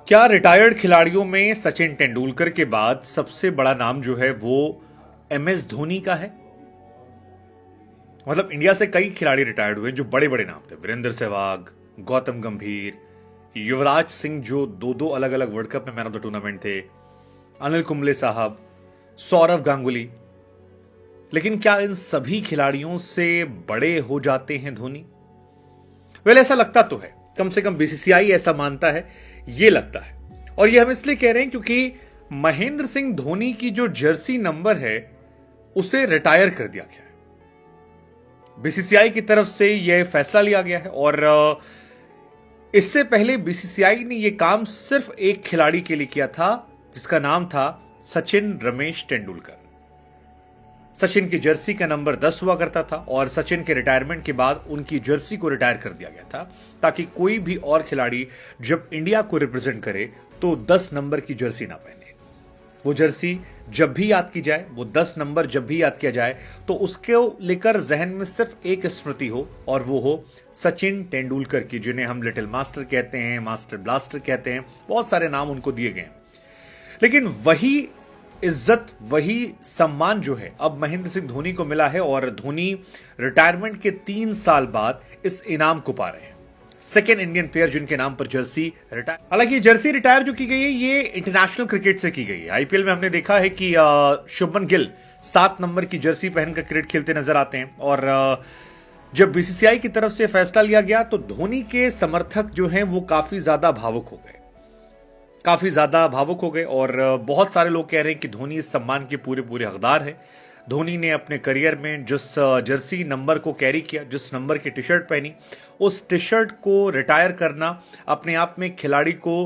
क्या रिटायर्ड खिलाड़ियों में सचिन तेंदुलकर के बाद सबसे बड़ा नाम जो है वो एमएस धोनी का है? मतलब इंडिया से कई खिलाड़ी रिटायर्ड हुए जो बड़े बड़े नाम थे। वीरेंद्र सहवाग, गौतम गंभीर, युवराज सिंह जो दो दो अलग अलग वर्ल्ड कप में मैन ऑफ द टूर्नामेंट थे, अनिल कुंबले साहब, सौरव गांगुली। लेकिन क्या इन सभी खिलाड़ियों से बड़े हो जाते हैं धोनी? वेल, ऐसा लगता तो है, कम से कम बीसीसीआई ऐसा मानता है, ये लगता है। और ये हम इसलिए कह रहे हैं क्योंकि महेंद्र सिंह धोनी की जो जर्सी नंबर है उसे रिटायर कर दिया गया है। बीसीसीआई की तरफ से यह फैसला लिया गया है और इससे पहले बीसीसीआई ने यह काम सिर्फ एक खिलाड़ी के लिए किया था जिसका नाम था सचिन रमेश तेंदुलकर। सचिन की जर्सी का नंबर 10 हुआ करता था और सचिन के रिटायरमेंट के बाद उनकी जर्सी को रिटायर कर दिया गया था ताकि कोई भी और खिलाड़ी जब इंडिया को रिप्रेजेंट करे तो 10 नंबर की जर्सी ना पहने। वो जर्सी जब भी याद की जाए, वो 10 नंबर जब भी याद किया जाए तो उसके लेकर जहन में सिर्फ एक स्मृति हो और वो हो सचिन तेंदुलकर की, जिन्हें हम लिटिल मास्टर कहते हैं, मास्टर ब्लास्टर कहते हैं, बहुत सारे नाम उनको दिए गए हैं। लेकिन वही इज्जत, वही सम्मान जो है अब महेंद्र सिंह धोनी को मिला है और धोनी रिटायरमेंट के 3 साल बाद इस इनाम को पा रहे हैं। सेकेंड इंडियन प्लेयर जिनके नाम पर जर्सी रिटायर। हालांकि जर्सी रिटायर जो की गई है ये इंटरनेशनल क्रिकेट से की गई है। आईपीएल में हमने देखा है कि शुभमन गिल 7 नंबर की जर्सी पहनकर क्रिकेट खेलते नजर आते हैं और जब बीसीसीआई की तरफ से फैसला लिया गया तो धोनी के समर्थक जो हैं वो काफी ज्यादा भावुक हो गए और बहुत सारे लोग कह रहे हैं कि धोनी इस सम्मान के पूरे पूरे हकदार है। धोनी ने अपने करियर में जिस जर्सी नंबर को कैरी किया, जिस नंबर की टी शर्ट पहनी, उस टी शर्ट को रिटायर करना अपने आप में खिलाड़ी को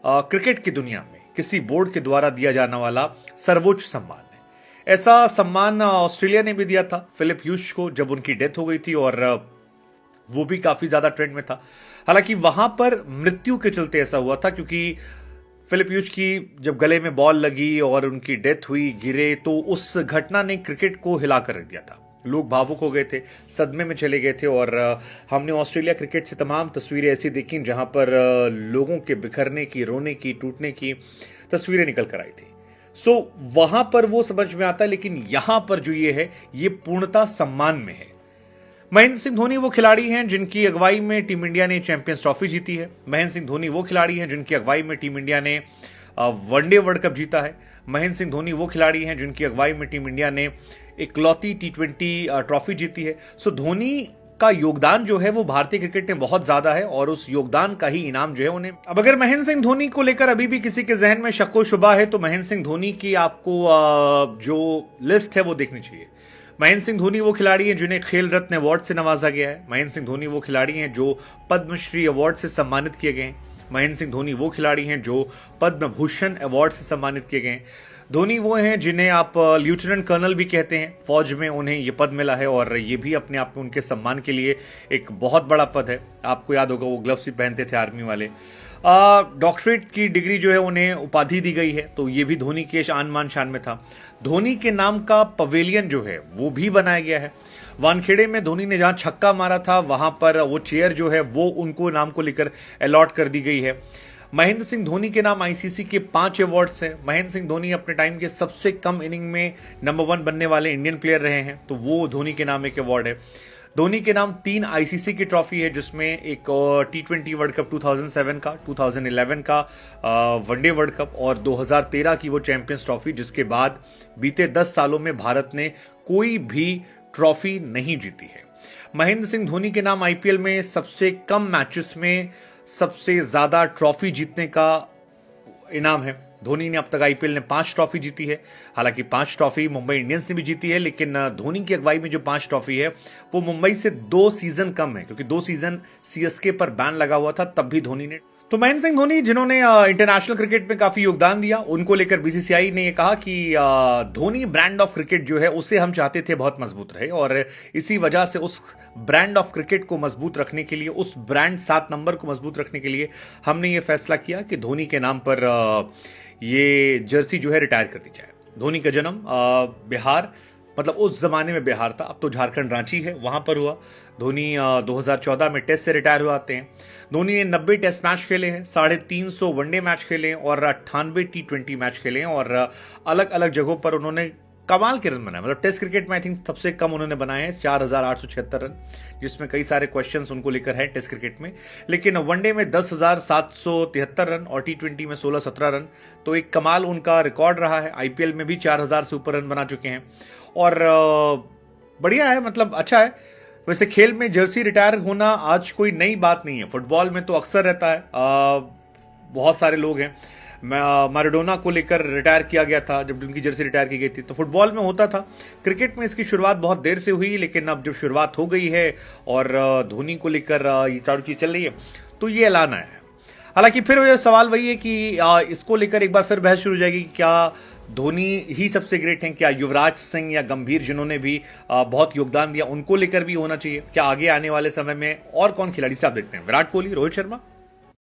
क्रिकेट की दुनिया में किसी बोर्ड के द्वारा दिया जाने वाला सर्वोच्च सम्मान है। ऐसा सम्मान ऑस्ट्रेलिया ने भी दिया था फिलिप ह्यूज को जब उनकी डेथ हो गई थी और वो भी काफी ज्यादा ट्रेंड में था। हालांकि वहां पर मृत्यु के चलते ऐसा हुआ था क्योंकि फिलिप ह्यूज की जब गले में बॉल लगी और उनकी डेथ हुई, गिरे, तो उस घटना ने क्रिकेट को हिला कर रख दिया था। लोग भावुक हो गए थे, सदमे में चले गए थे और हमने ऑस्ट्रेलिया क्रिकेट से तमाम तस्वीरें ऐसी देखी जहां पर लोगों के बिखरने की, रोने की, टूटने की तस्वीरें निकल कर आई थी। सो वहां पर वो समझ में आता है, लेकिन यहां पर जो ये है ये पूर्णता सम्मान में है। महेंद्र सिंह धोनी वो खिलाड़ी हैं जिनकी अगुवाई में टीम इंडिया ने चैंपियंस ट्रॉफी जीती है। महेंद्र सिंह धोनी वो खिलाड़ी हैं जिनकी अगुवाई में टीम इंडिया ने वनडे वर्ल्ड कप जीता है। महेंद्र सिंह धोनी वो खिलाड़ी हैं जिनकी अगुवाई में टीम इंडिया ने इकलौती T20 ट्रॉफी जीती है। सो धोनी का योगदान जो है वो भारतीय क्रिकेट में बहुत ज्यादा है और उस योगदान का ही इनाम जो है उन्हें। अब अगर महेंद्र सिंह धोनी को लेकर अभी भी किसी के जहन में शक्को शुबा है तो महेंद्र सिंह धोनी की आपको जो लिस्ट है वो देखनी चाहिए। महेंद्र सिंह धोनी वो खिलाड़ी हैं जिन्हें खेल रत्न अवार्ड से नवाजा गया है। महेंद्र सिंह धोनी वो खिलाड़ी हैं जो पद्मश्री अवार्ड से सम्मानित किए गए हैं। महेंद्र सिंह धोनी वो खिलाड़ी हैं जो पद्म भूषण अवार्ड से सम्मानित किए गए हैं। धोनी वो हैं जिन्हें आप लेफ्टिनेंट कर्नल भी कहते हैं, फौज में उन्हें ये पद मिला है और ये भी अपने आप में उनके सम्मान के लिए एक बहुत बड़ा पद है। आपको याद होगा वो ग्लव्स भी पहनते थे आर्मी वाले। डॉक्टरेट की डिग्री जो है उन्हें उपाधि दी गई है, तो ये भी धोनी के आन मान शान में था। धोनी के नाम का पवेलियन जो है वो भी बनाया गया है। वानखेड़े में धोनी ने जहां छक्का मारा था वहां पर वो चेयर जो है वो उनको नाम को लेकर अलॉट कर दी गई है। महेंद्र सिंह धोनी के नाम आईसीसी के 5 अवार्ड्स हैं। महेंद्र सिंह धोनी अपने टाइम के सबसे कम इनिंग में नंबर 1 बनने वाले इंडियन प्लेयर रहे हैं, तो वो धोनी के नाम एक अवार्ड है। धोनी के नाम 3 आईसीसी की ट्रॉफी है जिसमें एक T20 वर्ल्ड कप 2007 का, 2011 का वनडे वर्ल्ड कप और 2013 की वो चैंपियंस ट्रॉफी, जिसके बाद बीते 10 सालों में भारत ने कोई भी ट्रॉफी नहीं जीती है। महेंद्र सिंह धोनी के नाम आईपीएल में सबसे कम मैचेस में सबसे ज्यादा ट्रॉफी जीतने का इनाम है। धोनी ने अब तक आईपीएल ने 5 ट्रॉफी जीती है। हालांकि 5 ट्रॉफी मुंबई इंडियंस ने भी जीती है, लेकिन धोनी की अगुवाई में जो 5 ट्रॉफी है वो मुंबई से 2 सीजन कम है क्योंकि 2 सीजन सीएसके पर बैन लगा हुआ था, तब भी धोनी ने। तो महेंद्र सिंह धोनी जिन्होंने इंटरनेशनल क्रिकेट में काफी योगदान दिया, उनको लेकर बीसीसीआई ने यह कहा कि धोनी ब्रांड ऑफ क्रिकेट जो है उसे हम चाहते थे बहुत मजबूत रहे और इसी वजह से उस ब्रांड ऑफ क्रिकेट को मजबूत रखने के लिए, उस ब्रांड 7 नंबर को मजबूत रखने के लिए हमने ये फैसला किया कि धोनी के नाम पर ये जर्सी जो है रिटायर कर दी जाए। धोनी का जन्म बिहार, मतलब उस जमाने में बिहार था, अब तो झारखंड रांची है, वहां पर हुआ। धोनी 2014 में टेस्ट से रिटायर हुए आते हैं। धोनी ने 90 टेस्ट मैच खेले हैं, 350 वनडे मैच खेले हैं और 98 T20 मैच खेले हैं और अलग अलग जगहों पर उन्होंने कमाल के रन बनाए। मतलब टेस्ट क्रिकेट में आई थिंक सबसे कम उन्होंने बनाए हैं 4,876 रन, जिसमें कई सारे क्वेश्चंस उनको लेकर है टेस्ट क्रिकेट में। लेकिन वनडे में 10,773 रन और T20 में 16-17 रन, तो एक कमाल उनका रिकॉर्ड रहा है। आईपीएल में भी 4,000 से ऊपर रन बना चुके हैं और बढ़िया है, मतलब अच्छा है। वैसे खेल में जर्सी रिटायर होना आज कोई नई बात नहीं है, फुटबॉल में तो अक्सर रहता है। बहुत सारे लोग हैं, मैराडोना को लेकर रिटायर किया गया था जब उनकी जर्सी रिटायर की गई थी, तो फुटबॉल में होता था। क्रिकेट में इसकी शुरुआत बहुत देर से हुई, लेकिन अब जब शुरुआत हो गई है और धोनी को लेकर ये सारी चीज चल रही है, तो ये ऐलान आया है। हालांकि फिर ये सवाल वही है कि इसको लेकर एक बार फिर बहस शुरू हो जाएगी, क्या धोनी ही सबसे ग्रेट हैं, क्या युवराज सिंह या गंभीर जिन्होंने भी बहुत योगदान दिया उनको लेकर भी होना चाहिए, क्या आगे आने वाले समय में और कौन खिलाड़ी से आप देखते हैं, विराट कोहली, रोहित शर्मा?